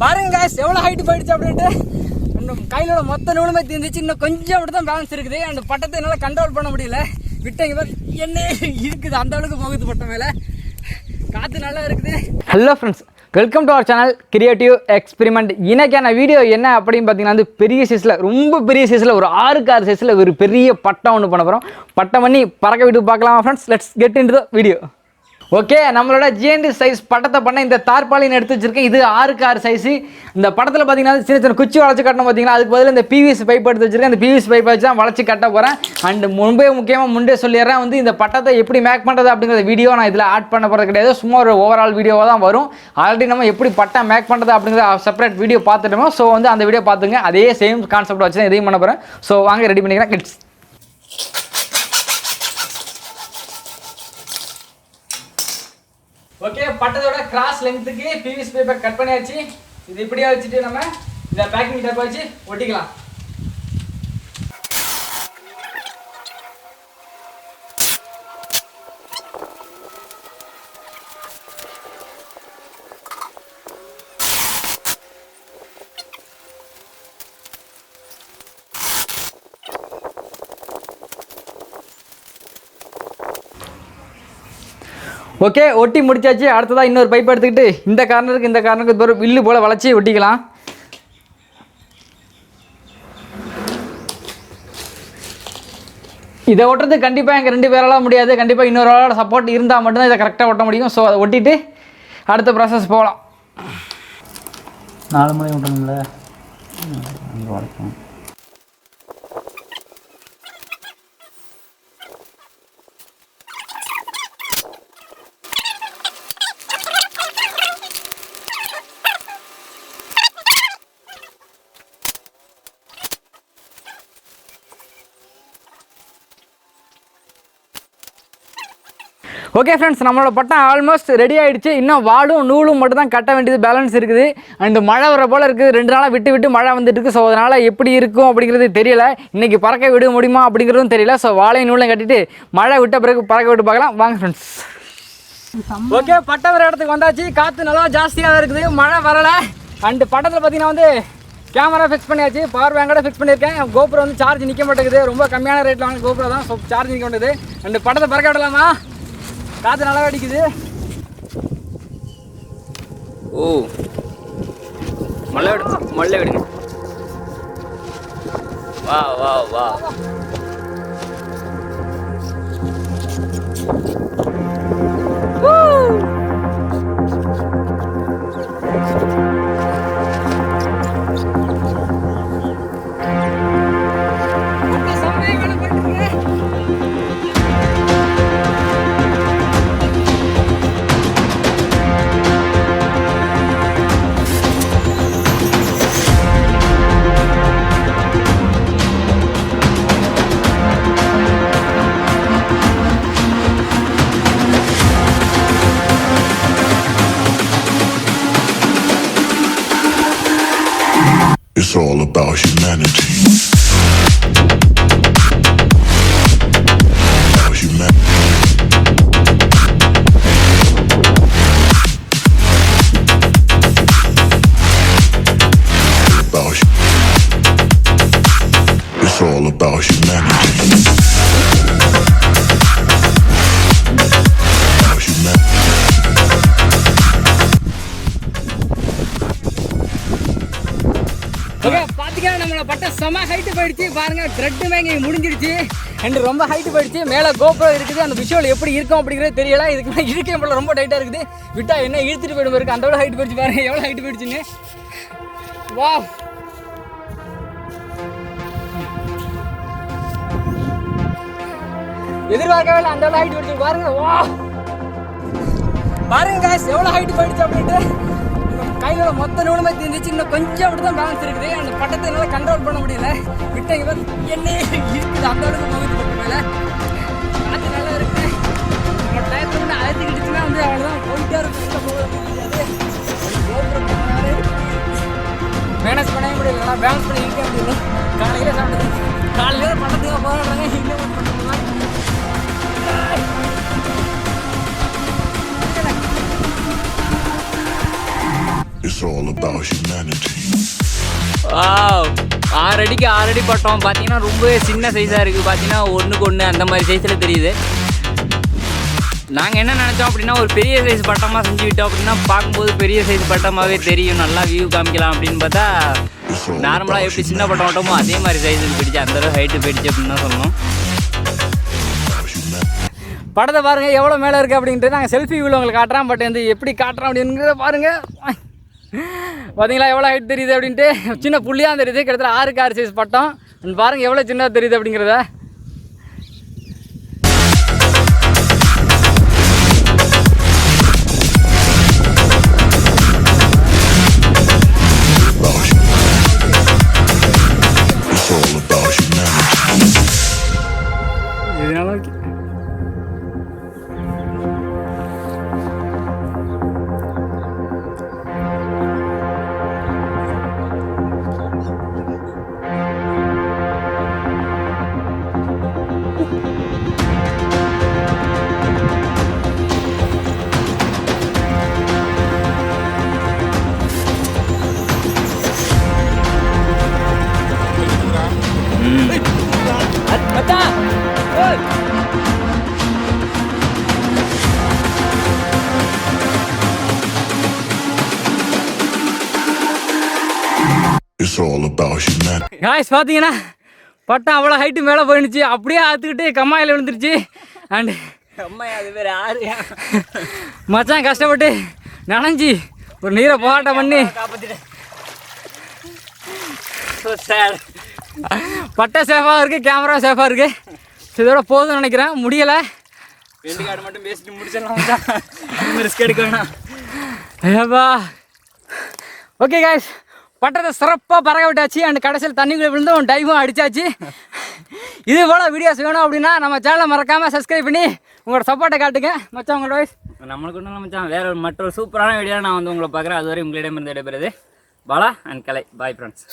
பாருங்க காய்ஸ் எவ்வளோ ஹைட்டு போயிடுச்சு அப்படின்ட்டு. கையிலோட மொத்த நூலுமே தீர்ந்துச்சு. இன்னும் கொஞ்சம் மட்டும் தான் பேலன்ஸ் இருக்குது. அந்த பட்டத்தை என்னால் கண்ட்ரோல் பண்ண முடியல. விட்டங்க என்ன இருக்குது அந்த அளவுக்கு போகுது பட்டம் மேலே. காற்று நல்லா இருக்குது. Hello friends, welcome to our channel creative experiment. இன்றைக்கான வீடியோ என்ன அப்படின்னு பார்த்தீங்கன்னா வந்து பெரிய சைஸில், ரொம்ப பெரிய சைஸில் ஒரு 6 சைஸில் ஒரு பெரிய பட்டம் ஒன்று பண்ண போகிறோம். பட்டம் பண்ணி பறக்க விட்டு பார்க்கலாமா friends? Let's get into the video. Okay, நம்மளோட ஜிஎன்டி சைஸ் பட்டத்தை பண்ண இந்த தார்பாலின் எடுத்து வச்சிருக்கேன். இது 6 சைஸு. இந்த படத்தில் பார்த்தீங்கன்னா சின்ன சின்ன குச்சி வளைச்சி கட்டணும். பார்த்தீங்கன்னா அதுக்கு பதில் இந்த பிவிசி பைப் எடுத்து வச்சிருக்கேன். இந்த பிவிசி பைப் வச்சு தான் வளைச்சி கட்ட போகிறேன். அண்ட் முக்கியமாக முன்னே சொல்லிடுறேன் வந்து இந்த பட்டத்தை எப்படி மேக் பண்ணுறது அப்படிங்கிற வீடியோ நான் இதில் ஆட் பண்ண போகிறது கிடையாது. சும்மா ஒரு ஓவரால் வீடியோவாக தான் வரும். ஆல்ரெடி நம்ம எப்படி பட்டம் மேக் பண்ணுறது அப்படிங்கிற செப்பரேட் வீடியோ பார்த்துட்டோமோ. ஸோ வந்து அந்த வீடியோ பார்த்துங்க. அதே சேம் கான்செப்ட் வச்சு தான் இதையும் பண்ண போகிறேன். ஸோ வாங்க ரெடி பண்ணிக்கிறேன் கிட்ஸ். ஓகே, பட்டத்தோட கிராஸ் லென்த்துக்கு பிவிசி பைப்பை கட் பண்ணியாச்சு. இது இப்படியே வச்சுட்டு நம்ம இந்த பேக்கிங் டேப் வச்சு ஒட்டிக்கலாம். ஓகே, ஒட்டி முடிச்சாச்சு. அடுத்ததாக இன்னொரு பைப் எடுத்துக்கிட்டு இந்த கார்னருக்கு வில்லு போல் வளைச்சி ஒட்டிக்கலாம். இதை ஒட்டுறதுக்கு கண்டிப்பாக எங்கள் 2 பேரால் முடியாது. கண்டிப்பாக இன்னொரு ஆளோட சப்போர்ட் இருந்தால் மட்டும்தான் இதை கரெக்டாக ஒட்ட முடியும். ஸோ அதை ஒட்டிட்டு அடுத்த ப்ராசஸ் போகலாம். 4 மணி விட்டணும்ல வரைக்கும். ஓகே ஃப்ரெண்ட்ஸ், நம்மளோட பட்டம் ஆல்மோஸ்ட் ரெடி ஆகிடுச்சு. இன்னும் வாலும் நூலும் மட்டும் தான் கட்ட வேண்டியது பேலன்ஸ் இருக்குது. அண்டு மழை வர போல் இருக்குது. 2 நாளாக விட்டு மழை வந்துட்டு இருக்குது. ஸோ அதனால் எப்படி இருக்கும் அப்படிங்கிறது தெரியல. இன்றைக்கி பறக்க விட முடியுமா அப்படிங்கிறதும் தெரியல. ஸோ வாழையும் நூலையும் கட்டிட்டு மழை விட்ட பிறகு பறக்க விட்டு பார்க்கலாம். வாங்க ஃப்ரெண்ட்ஸ். ஓகே, பட்டம் வர இடத்துக்கு வந்தாச்சு. காற்று நல்லா ஜாஸ்தியாக இருக்குது. மழை வரலை. அண்டு பட்டத்தில் பார்த்தீங்கன்னா வந்து கேமரா ஃபிக்ஸ் பண்ணியாச்சு. பவர் பேங்கோட ஃபிக்ஸ் பண்ணியிருக்கேன். கோபுரம் வந்து சார்ஜ் நிற்க மாட்டேங்குது. ரொம்ப கம்மியான ரேட்டில் வாங்க கோபுரம் தான். ஸோ சார்ஜ் நிற்க மாட்டேங்குது. அண்டு பட்டத்தை பறக்க விடலாமா? காற்று நல்லா அடிக்குது. ஓ, மழை விடுங்க. வா வா வா. It's all about humanity. It's all about humanity. Okay, பார்த்தீங்கன்னா நம்மளோட பட்டம் செம ஹைட்டு போயிடுச்சு. பாருங்கள், த்ரெட்டுமே இங்கே முடிஞ்சிடுச்சு. அண்ட் ரொம்ப ஹைட்டு போயிடுச்சு. மேலே கோபுரம் இருக்குது. அந்த விஷுவல் எப்படி இருக்கும் அப்படிங்கிறது தெரியல. இதுக்கு மேலே இருக்கே போல ரொம்ப டைட்டாக இருக்குது. விட்டா என்ன இழுத்துட்டு போயிடும் இருக்குது. அந்த ஹைட்டு போயிடுச்சு. பாருங்கள் எவ்வளோ ஹைட்டு போயிடுச்சுன்னு. வா, எதிர்பார்க்கவே இல்லை. அந்த ஹைட்டு போயிடுச்சு. பாருங்க, வா பாருங்க காய்ஸ் எவ்வளோ ஹைட்டு போயிடுச்சு அப்படின்ட்டு. கையிலோட மொத்த நூலுமே தீர்ந்துச்சு. இன்னும் கொஞ்சம் மட்டும் தான் பேலன்ஸ் இருக்குது. அந்த பட்டத்தை என்னால் கண்ட்ரோல் பண்ண முடியல. விட்டங்க என்ன இருக்குது அந்த அளவுக்கு போகுது பட்டம் மேலே. காற்று நல்லா இருக்குது. நம்ம டயத்தில் வந்து அழைச்சிக்கிட்டுச்சுன்னா வந்து அவ்வளோதான் போயிட்டே இருக்கும். மேனேஜ் பண்ணவே முடியல. பேலன்ஸ் பண்ணி இருக்க முடியல. காலையில் சாப்பிடுது. காலையில் பட்டத்துக்கு போராடுறாங்க. இன்னும் பண்ணுறாங்க. It's all about humanity. Wow 6 அடிக்கு 6 அடி பட்டம் பார்த்தீங்கன்னா ரொம்பவே சின்ன சைஸாக இருக்குது. பார்த்தீங்கன்னா 1க்கு 1 அந்த மாதிரி சைஸில் தெரியுது. நாங்கள் என்ன நினச்சோம் அப்படின்னா ஒரு பெரிய சைஸ் பட்டமாக செஞ்சு விட்டோம் அப்படின்னா பார்க்கும்போது பெரிய சைஸ் பட்டமாகவே தெரியும், நல்லா வியூ காமிக்கலாம் அப்படின்னு பார்த்தா நார்மலாக எப்படி சின்ன பட்டம் ஓட்டமோ அதே மாதிரி சைஸுக்கு போயிடுச்சு, அந்தளவு ஹைட்டு போயிடுச்சு அப்படின்னு தான் சொல்லணும். படத்தை பாருங்கள் எவ்வளோ மேலே இருக்குது அப்படின்ட்டு நாங்கள் செல்ஃபி வியூவில் உங்களுக்கு காட்டுறோம். பட் வந்து எப்படி காட்டுறோம் அப்படிங்கிறத பாருங்கள். பார்த்தீங்களா எவ்வளோ ஹைட் தெரியுது அப்படின்ட்டு. சின்ன புள்ளியாக தெரியுது, கிட்டத்தட்ட 6க்கு 6 சைஸ் பட்டம். பாருங்கள் எவ்வளோ சின்னதாக தெரியுது அப்படிங்கிறத. It's all about humanity. இது நல்லா இருக்கு. மச்சான் ஓய் It's all about humanity. Guys பார்த்தீங்கன்னா பட்டம் அவ்வளோ ஹைட்டு மேலே போயிடுச்சு, அப்படியே ஆற்றுக்கிட்டு கம்மாயில் விழுந்துருச்சு. அண்டு அம்மா அது வேறு ஆறியா மச்சான் கஷ்டப்பட்டு நனைஞ்சி ஒரு நீரை போராட்டம் பண்ணி காப்பாற்றிட்டேன். So sad. பட்டை சேஃபாக இருக்குது, கேமரா சேஃபாக இருக்குது. இதோட போதும்னு நினைக்கிறேன், முடியலை. 2 கார்டு மட்டும் பேசிட்டு முடிச்சிடலாம், ரிஸ்க் எடுக்க வேணாம். ஏப்பா ஓகே காய்ஸ், பட்டத்தை சிறப்பாக பறக்க விட்டாச்சு. அண்ட் கடைசியில் தண்ணிக்குள்ளே விழுந்து டைமும் அடித்தாச்சு. இது போல் வீடியோஸ் வேணும் அப்படின்னா நம்ம சேனலை மறக்காமல் சப்ஸ்கிரைப் பண்ணி உங்களோட சப்போர்ட்டை காட்டுங்க. மச்சான் உங்களோட வாய்ஸ் நம்மளுக்கு ஒன்றும் மச்சான், வேற மற்றொரு சூப்பரான வீடியோ நான் வந்து உங்களை பார்க்குறேன். அதுவரை உங்களிடமிருந்து விடைபெறுது Bala and Kalai. Bye friends.